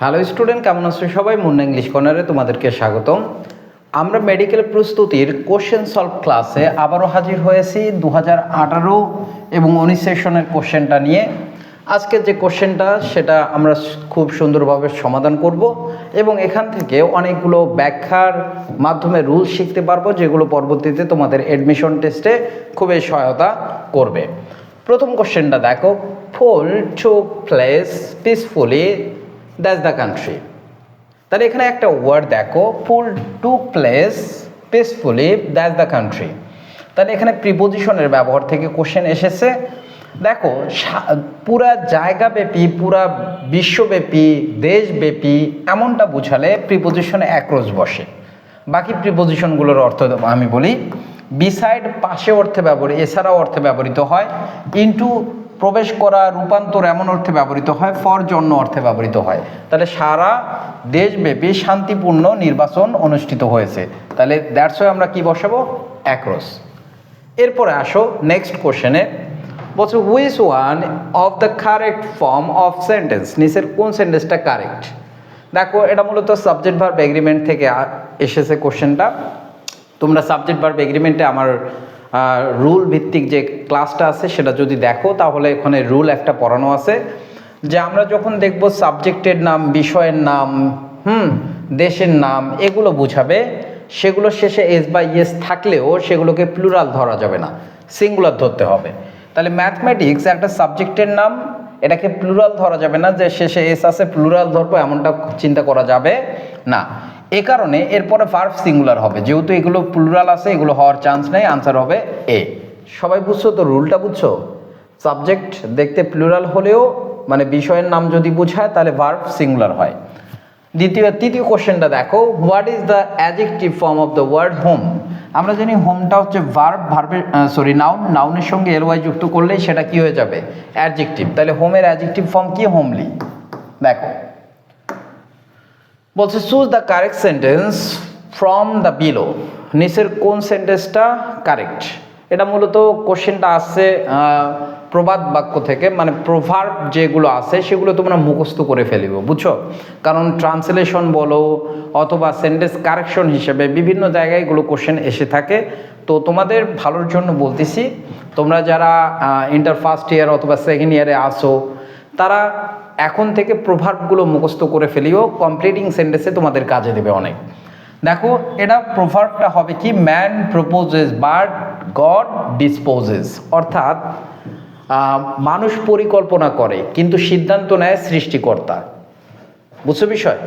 Hello student, কেমন আছো সবাই? মুন্না ইংলিশ কর্নারে তোমাদেরকে স্বাগতম। আমরা মেডিকেল প্রস্তুতির কোশ্চেন সলভ ক্লাসে আবারও হাজির হয়েছি 2018 এবং 19 সেশনের কোশ্চেনটা নিয়ে। আজকের যে কোশ্চেনটা সেটা আমরা খুব সুন্দরভাবে সমাধান করব এবং এখান থেকে অনেকগুলো ব্যাখ্যার মাধ্যমে রুল শিখতে পারবো, যেগুলো পরবর্তীতে তোমাদের অ্যাডমিশন টেস্টে খুবই সহায়তা করবে। প্রথম কোশ্চেনটা দেখো, poll took place peacefully, that's the country. তাহলে এখানে একটা ওয়ার্ড দেখো, poll took place peacefully, that's the country. তাহলে এখানে প্রিপোজিশনের ব্যবহার থেকে কোশ্চেন এসেছে। দেখো, পুরা জায়গাব্যাপী, পুরা বিশ্বব্যাপী, দেশব্যাপী এমনটা বোঝালে প্রিপোজিশনে অ্যাক্রস বসে। বাকি প্রিপোজিশনগুলোর অর্থ আমি বলি, বিসাইড পাশে অর্থে ব্যবহৃত, এছাড়াও অর্থে ব্যবহৃত হয়, ইনটু প্রবেশ করা, রূপান্তর এমন অর্থে ব্যবহৃত হয়, ফর জন্য অর্থে ব্যবহৃত হয়। তাহলে সারা দেশব্যাপী শান্তিপূর্ণ নির্বাচন অনুষ্ঠিত হয়েছে। তাহলে দ্যাটস ওয়াই আমরা কি বসাবো? অ্যাক্রস। এরপরে আসো নেক্সট কোশ্চেনে, বলছে which one of the correct form of sentence, নিচের কোন সেন্টেন্সটা কারেক্ট? দেখো, এটা মূলত সাবজেক্ট ভার্ব এগ্রিমেন্ট থেকে এসেছে কোশ্চেনটা। তোমরা সাবজেক্ট ভার্ব এগ্রিমেন্টে আমার রুল ভিত্তিক যে ক্লাসটা আছে সেটা যদি দেখো, তাহলে এখানে রুল একটা পড়ানো আছে যে আমরা যখন দেখব সাবজেক্টের নাম, বিষয়ের নাম, দেশের নাম এগুলো বুঝাবে, সেগুলো শেষে এস বা ইয়েস থাকলেও সেগুলোকে প্লুরাল ধরা যাবে না, সিঙ্গুলার ধরতে হবে। তাহলে ম্যাথমেটিক্স একটা সাবজেক্টের নাম, এটাকে প্লুরাল ধরা যাবে না যে শেষে এস আছে প্লুরাল ধরবো, এমনটা চিন্তা করা যাবে না। এ কারণে এরপরে ভার্ব সিঙ্গুলার হবে, যেহেতু এগুলো প্লুরাল আছে, এগুলো হওয়ার চান্স নেই, আনসার হবে এ। সবাই বুঝছো তো? রুলটা বুঝছো? সাবজেক্ট দেখতে প্লুরাল হলেও মানে বিষয়ের নাম যদি বোঝায় তাহলে ভার্ব সিঙ্গুলার হয়। তৃতীয় কোশ্চেনটা দেখো, what is the adjective form of the word home? আমরা জানি হোমটা হচ্ছে নাউনের সঙ্গে এলওয়াই যুক্ত করলেই সেটা কি হয়ে যাবে? অ্যাডজেক্টিভ। তাহলে হোমের অ্যাডজেক্টিভ ফর্ম কি? হোমলি। দেখো, বলছে choose the correct sentence from the below, নিচের কোন সেন্টেন্সটা কারেক্ট? এটা মূলত কোশ্চেনটা আসছে প্রবাদ বাক্য থেকে, মানে প্রভার্ব যেগুলো আছে সেগুলো তোমরা মুখস্থ করে ফেলিব, বুঝছো? কারণ ট্রান্সলেশন বলো অথবা সেন্টেন্স কারেকশন হিসেবে বিভিন্ন জায়গায় এগুলো কোশ্চেন এসে থাকে। তো তোমাদের ভালোর জন্য বলতেছি, তোমরা যারা ইন্টার ফার্স্ট ইয়ার অথবা সেকেন্ড ইয়ারে আসো, তারা এখন থেকে প্রভার্বগুলো মুখস্থ করে ফেলিও, কমপ্লিটিং সেন্টেন্সে তোমাদের কাজে দেবে অনেক। দেখো, এটা প্রভার্বটা হবে কি? Man proposes but god disposes, অর্থাৎ মানুষ পরিকল্পনা করে কিন্তু সিদ্ধান্ত নেয় সৃষ্টিকর্তা। বুঝছো বিষয়?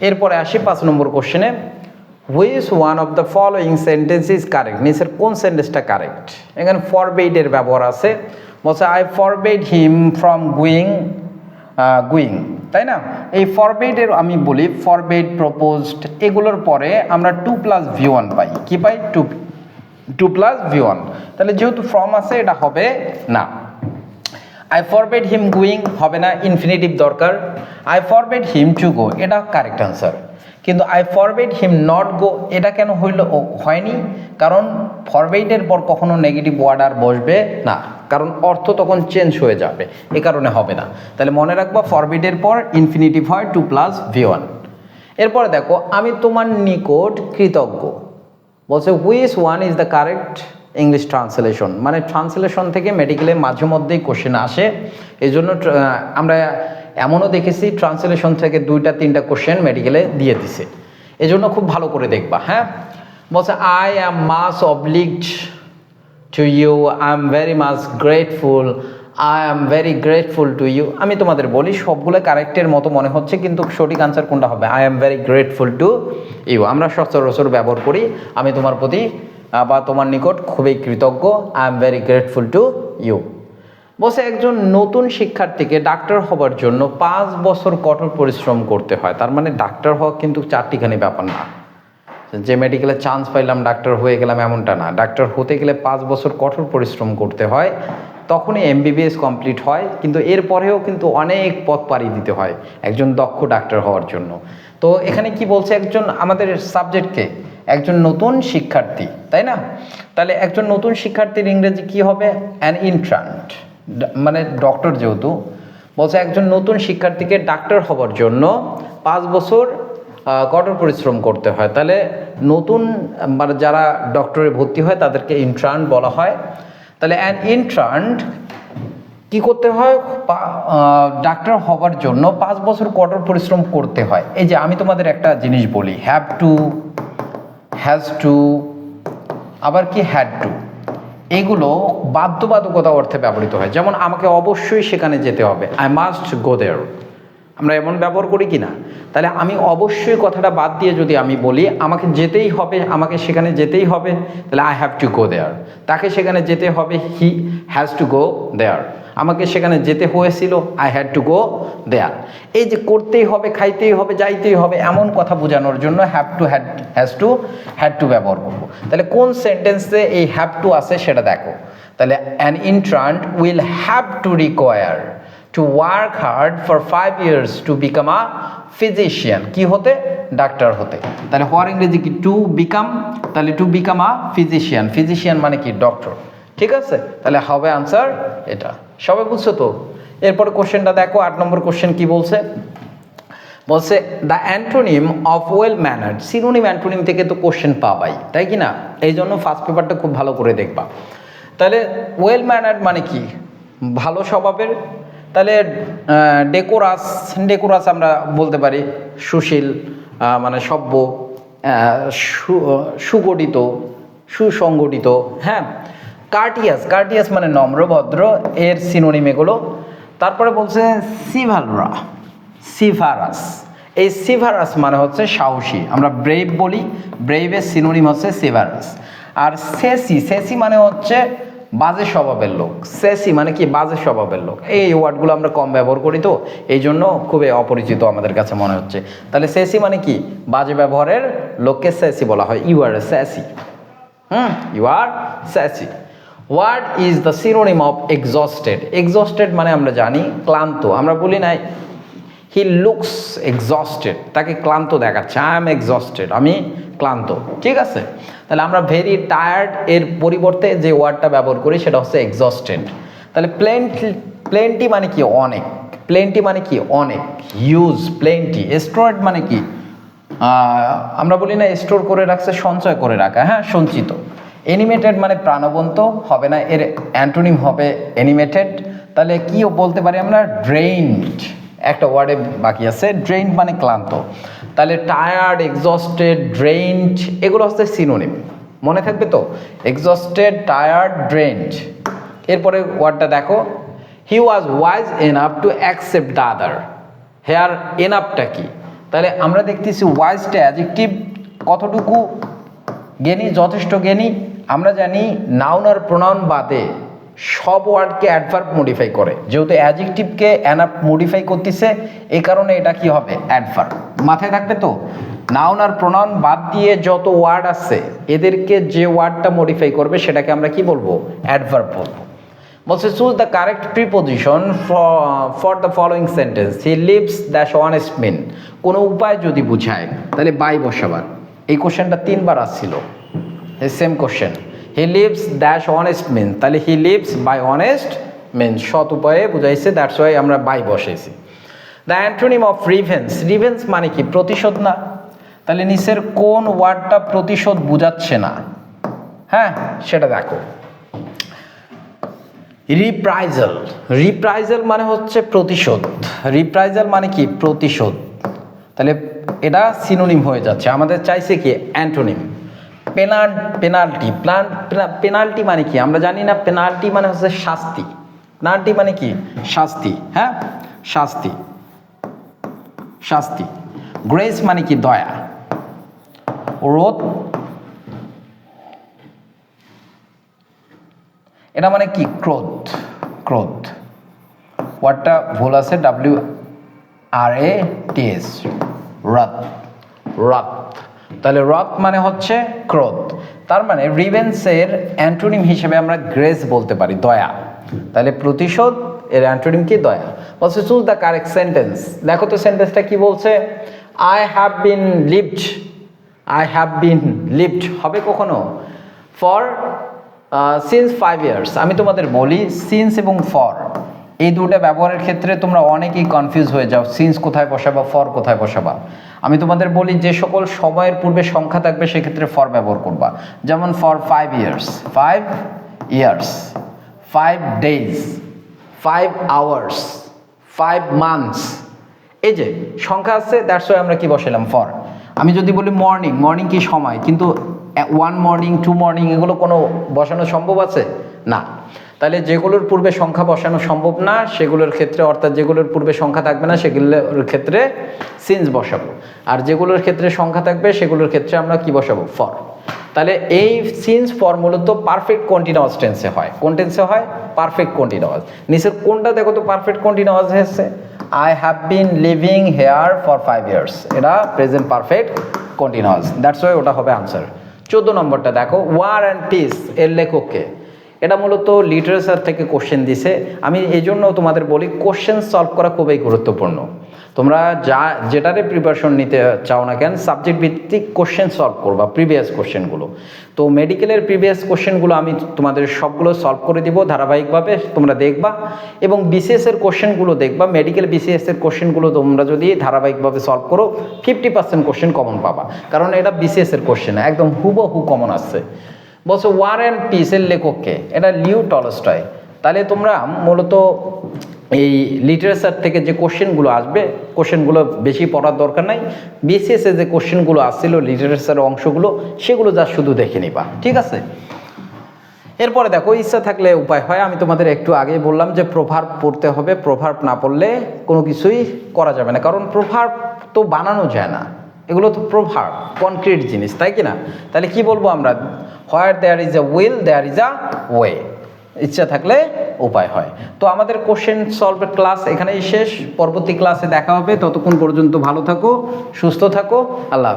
এরপরে আসি 5 নম্বর কোশ্চেনে, which one of the following sentence is correct? নিচের কোন সেন্টেন্সটা কারেক্ট? এখানে ফরবেইডের ব্যবহার আছে। বলছে I forbade him from going, তাই না? এই ফরবেডের আমি বলি ফরবেড, প্রপোজড, এগুলোর পরে আমরা 2+V1 পাই। কি পাই? 2+V1। তাহলে যেহেতু ফ্রম আছে, এটা হবে না। আই ফরবেড হিম গুইং হবে না, ইনফিনিটিভ দরকার। I forbade him to go, এটা কারেক্ট আনসার। কিন্তু I forbade him not go, এটা কেন হয়নি? কারণ ফরবেডের পর কখনো নেগেটিভ ওয়ার্ড আর বসবে না, কারণ অর্থ তখন চেঞ্জ হয়ে যাবে, এ কারণে হবে না। তাহলে মনে রাখবা, ফরবেডের পর ইনফিনিটিভ হয় 2+V1। এরপরে দেখো, আমি তোমার নিকট কৃতজ্ঞ। বলছে which one is the correct English translation? মানে ট্রান্সলেশন থেকে মেডিকেলে মাঝে মধ্যেই কোশ্চেন আসে, এই জন্য আমরা এমনও দেখেছি ট্রান্সলেশন থেকে 2-3টা কোশ্চেন মেডিকেলে দিয়ে দিছে, এই জন্য খুব ভালো করে দেখবা। হ্যাঁ, বলছে I am much obliged to you, I am very much grateful, I am very grateful to you. আমি তোমাদের বলি, সবগুলো কারেক্টের মতো মনে হচ্ছে, কিন্তু সঠিক আনসার কোনটা হবে? I am very grateful to you. আমরা সচরাচর ব্যবহার করি আমি তোমার প্রতি বা তোমার নিকট খুবই কৃতজ্ঞ, I am very grateful to you. বসে একজন নতুন শিক্ষার্থীকে ডাক্তার হবার জন্য 5 বছর কঠোর পরিশ্রম করতে হয়। তার মানে ডাক্তার হওয়া কিন্তু চারটিখানি ব্যাপার না, যে মেডিকেলে চান্স পাইলাম ডাক্তার হয়ে গেলাম এমনটা না। ডাক্তার হতে গেলে 5 বছর কঠোর পরিশ্রম করতে হয়, তখনই MBBS কমপ্লিট হয়। কিন্তু এরপরেও কিন্তু অনেক পথ পাড়ি দিতে হয় একজন দক্ষ ডাক্তার হওয়ার জন্য। তো এখানে কি বলছে? একজন আমাদের সাবজেক্টকে একজন নতুন শিক্ষার্থী, তাই না? তাহলে একজন নতুন শিক্ষার্থীর ইংরেজি কি হবে? অ্যান ইন্ট্রান্ট, মানে ডক্টর যেহেতু, বলছে একজন নতুন শিক্ষার্থীকে ডাক্তার হবার জন্য 5 বছর কঠোর পরিশ্রম করতে হয়। তাহলে নতুন মানে যারা ডক্টরে ভর্তি হয় তাদেরকে ইন্টার্ন বলা হয়। তাহলে অ্যান ইন্টার্ন কি করতে হয়, ডাক্তার হবার জন্য 5 বছর কঠোর পরিশ্রম করতে হয়। এই যে আমি তোমাদের একটা জিনিস বলি, হ্যাভ টু, হ্যাজ টু, আবার কি হ্যাড টু, এগুলো বাধ্যবাধকতা অর্থে ব্যবহৃত হয়। যেমন আমাকে অবশ্যই সেখানে যেতে হবে, আই মাস্ট গো দেয়ার, আমরা এমন ব্যবহার করি কি না? তাহলে আমি অবশ্যই কথাটা বাদ দিয়ে যদি আমি বলি আমাকে যেতেই হবে, আমাকে সেখানে যেতেই হবে, তাহলে আই হ্যাভ টু গো দেয়ার। তাকে সেখানে যেতে হবে, হি হ্যাজ টু গো দেয়ার। আমাকে সেখানে যেতে হয়েছিল, আই হ্যাড টু গো দেয়ার। এই যে করতেই হবে, খাইতেই হবে, যাইতেই হবে, এমন কথা বোঝানোর জন্য হ্যাভ টু, হ্যাড টু ব্যবহার করবো। তাহলে কোন সেন্টেন্সে এই হ্যাভ টু আছে সেটা দেখো। তাহলে an intern will have to require to work hard for 5 years to become a physician, কি হতে? ডাক্তার হতে। তাহলে হওয়ার ইংরেজি কি? To become. তাহলে to become a physician, physician মানে কি? ডক্টর। ঠিক আছে, তাহলে হবে আনসার এটা। সবাই বুঝছো তো? এরপরে কোশ্চেনটা দেখো, 8 নম্বর কোশ্চেন কি বলছে? বলছে the antonym of well ম্যানার্ড। Synonym antonym থেকে তো কোশ্চেন পাবাই, তাই কি না? এই জন্য ফার্স্ট পেপারটা খুব ভালো করে দেখবা। তাহলে ওয়েল ম্যানার্ড মানে কি? ভালো স্বভাবের। তাহলে ডেকোরাস আমরা বলতে পারি সুশীল, মানে সভ্য, সুগঠিত, সুসংগঠিত। হ্যাঁ, কার্টিয়াস মানে নম্র ভদ্র, এর সিনোনিম এগুলো। তারপরে বলছে সিভারাস। এই সিভারাস মানে হচ্ছে সাহসী, আমরা ব্রেভ বলি, ব্রেভের সিনোনিম হচ্ছে সিভারাস। আর সেসি মানে হচ্ছে বাজে স্বভাবের লোক। সেসি মানে কি? বাজে স্বভাবের লোক। এই ওয়ার্ডগুলো আমরা কম ব্যবহার করি, তো এই জন্য খুবই অপরিচিত আমাদের কাছে মনে হচ্ছে। তাহলে সেসি মানে কি? বাজে ব্যবহারের লোককে সেসি বলা হয়। You are sassy, you are sassy. What is the synonym of exhausted? Exhausted মানে আমরা জানি ক্লান্ত। আমরা বলি নাই হি লুকস এক্সস্টেড, তাকে ক্লান্ত দেখাচ্ছে, আই এম এক্সস্টেড, আমি ক্লান্ত। ঠিক আছে, তাহলে আমরা ভেরি টায়ার্ড এর পরিবর্তে যে ওয়ার্ডটা ব্যবহার করি সেটা হচ্ছে এক্সস্টেড। তাহলে প্লেন্টি মানে কি? অনেক। প্লেন্টি মানে কি? অনেক। Huge, plenty. স্টোরড মানে কি? আমরা বলি না স্টোর করে রাখছে, সঞ্চয় করে রাখা, হ্যাঁ, সঞ্চিত। অ্যানিমেটেড মানে প্রাণবন্ত, হবে না, এর অ্যান্টোনিম হবে অ্যানিমেটেড। তাহলে কি বলতে পারি আমরা? ড্রেইনড। একটা ওয়ার্ডে বাকি আছে, ড্রেইনড মানে ক্লান্ত। তাহলে টায়ার্ড, এক্সস্টেড, ড্রেইনড এগুলো হচ্ছে সিনোনিম, মনে থাকবে তো? Exhausted, tired, drained. এরপরে ওয়ার্ডটা দেখো, he was wise enough to accept the other. Here এনাফটা কি? তাহলে আমরা দেখতেছি ওয়াইজটা অ্যাডজেক্টিভ, কতটুকু জ্ঞানী? যথেষ্ট জ্ঞানী। আমরা জানি নাউন আর প্রোনাউন বাদে সব ওয়ার্ডকে অ্যাডভার্ব মডিফাই করে, যেহেতু অ্যাডজেক্টিভকে এনাফ মডিফাই করতেছে, এই কারণে এটা কি হবে? অ্যাডভার্ব। মাথায় থাকবে তো? নাউন আর প্রোনাউন বাদ দিয়ে যত ওয়ার্ড আছে এদেরকে যে ওয়ার্ডটা মডিফাই করবে সেটাকে আমরা কি বলবো? অ্যাডভার্ব বলবো। বলছে choose the correct preposition for the following sentence. He lives thus honest main. কোনো উপায় যদি বুঝায় তাহলে বাই বসাবার। এই কোশ্চেনটা 3 বার আসছিল, এই same question. He lives thus honest means, তাহলে he lives by honest means, সৎ উপায়ে বুঝাইছে, দ্যাটস ওয়াই আমরা বাই বসাইছি। The antonym of revenge. Revenge মানে কি? প্রতিশোধ না? তাহলে নিচের কোন ওয়ার্ডটা প্রতিশোধ বুঝাচ্ছে না? হ্যাঁ, সেটা দেখো। রিপ্রাইজাল। রিপ্রাইজাল মানে হচ্ছে প্রতিশোধ। রিপ্রাইজাল মানে কি? প্রতিশোধ। তাহলে এটা সিনোনিম হয়ে যাচ্ছে, আমাদের চাইছে কি? অ্যান্টোনিম। পেনাল্টি। পেনাল্টি মানে কি? আমরা জানি না, পেনাল্টি মানে হচ্ছে শাস্তি। পেনাল্টি মানে কি? শাস্তি। হ্যাঁ, শাস্তি, শাস্তি। গ্রেস মানে কি? দয়া। রোধ, এটা মানে কি? ক্রোধ। ক্রোধ ওয়ার্ডটা ভুল আছে, WRATH, রাত। রাত, তাহলে রাত মানে হচ্ছে ক্রোধ। তার মানে রিভেন্সের অ্যান্টোনিম হিসেবে আমরা গ্রেস বলতে পারি, দয়া। তাহলে প্রতিশোধ, এর অ্যান্টোনিম কি? দয়া। বলছে চুজ দ্য কারেক্ট সেন্টেন্স। দেখো তো সেন্টেন্সটা কি বলছে? I have bin lived. I have bin lived হবে কখনো? For since 5 years। আমি তোমাদের বলি সিন্স এবং ফর এই দুটো ব্যবহারের ক্ষেত্রে তোমরা অনেকেই কনফিউজ হয়ে যাও, সিন্স কোথায় বসাবা, ফর কোথায় বসাবা। আমি তোমাদের বলি যে সকল সময়ের পূর্বে সংখ্যা থাকবে সেক্ষেত্রে ফর ব্যবহার করবা। যেমন for 5 years, 5 years, 5 days, 5 hours, 5 months. এই যে সংখ্যা আছে, দ্যাটস ওয়াই আমরা কি বসালাম, ফর। আমি যদি বলি মর্নিং, মর্নিং কি সময়, কিন্তু 1 মর্নিং 2 মর্নিং এগুলো কোনো বসানো সম্ভব আছে না। তাহলে যেগুলোর পূর্বে সংখ্যা বসানো সম্ভব না সেগুলোর ক্ষেত্রে, অর্থাৎ যেগুলোর পূর্বে সংখ্যা থাকবে না সেগুলোর ক্ষেত্রে সিন্স বসাবো, আর যেগুলোর ক্ষেত্রে সংখ্যা থাকবে সেগুলোর ক্ষেত্রে আমরা কি বসাবো, ফর। তাহলে এই সিন্স ফর মূলত পারফেক্ট কন্টিনিউয়াস টেন্সে হয়। কোন টেন্সে হয়, পারফেক্ট কন্টিনিউয়াস। নিচের কোনটা দেখো তো পারফেক্ট কন্টিনিউয়াস হয়েছে, I have been living here for 5 years, এটা present perfect continuous, that's why ওটা হবে আনসার। 14 নম্বরটা দেখো, ওয়ার অ্যান্ড পিস এর লেখককে। এটা মূলত লিটারেচার থেকে কোশ্চেন দিছে। আমি এই জন্য তোমাদের বলি কোশ্চেন সলভ করা খুবই গুরুত্বপূর্ণ। তোমরা যেটারে প্রিপারেশন নিতে চাও না কেন, সাবজেক্ট ভিত্তিক কোশ্চেন সলভ করবা, প্রিভিয়াস কোশ্চেনগুলো। তো মেডিকেলের প্রিভিয়াস কোশ্চেনগুলো আমি তোমাদের সবগুলো সলভ করে দিব ধারাবাহিকভাবে, তোমরা দেখবা। এবং বিসিএসের কোশ্চেনগুলো দেখবা, মেডিকেল বিসিএসের কোশ্চেনগুলো তোমরা যদি ধারাবাহিকভাবে সলভ করো 50% কোশ্চেন কমন পাবা, কারণ এটা বিসিএসের কোশ্চেন একদম হুবহু কমন আসছে। বলছো ওয়ার অ্যান্ড পিসের লেখককে, এটা লিও টলস্টয়। তাহলে তোমরা মূলত এই লিটারেচার থেকে যে কোশ্চেনগুলো আসবে, কোশ্চেনগুলো বেশি পড়ার দরকার নাই। বিসিএসে যে কোশ্চেনগুলো আসছিল লিটারেচার অংশগুলো, সেগুলো যা শুধু দেখে নিবা, ঠিক আছে। এরপরে দেখো, ইচ্ছা থাকলে উপায় হয়। আমি তোমাদের একটু আগেই বললাম যে প্রভার্ব পড়তে হবে, প্রভার্ব না পড়লে কোনো কিছুই করা যাবে না, কারণ প্রভার্ব তো বানানো যায় না, এগুলো তো প্রভার্ব, কনক্রিট জিনিস, তাই কি না। তাহলে কি বলবো আমরা, where there is a will there is a way, ইচ্ছা থাকলে উপায় হয়। তো আমাদের কোশ্চেন সলভের ক্লাস এখানেই শেষ, পরবর্তী ক্লাসে দেখা হবে। ততক্ষণ পর্যন্ত ভালো থাকো, সুস্থ থাকো, আল্লাহ।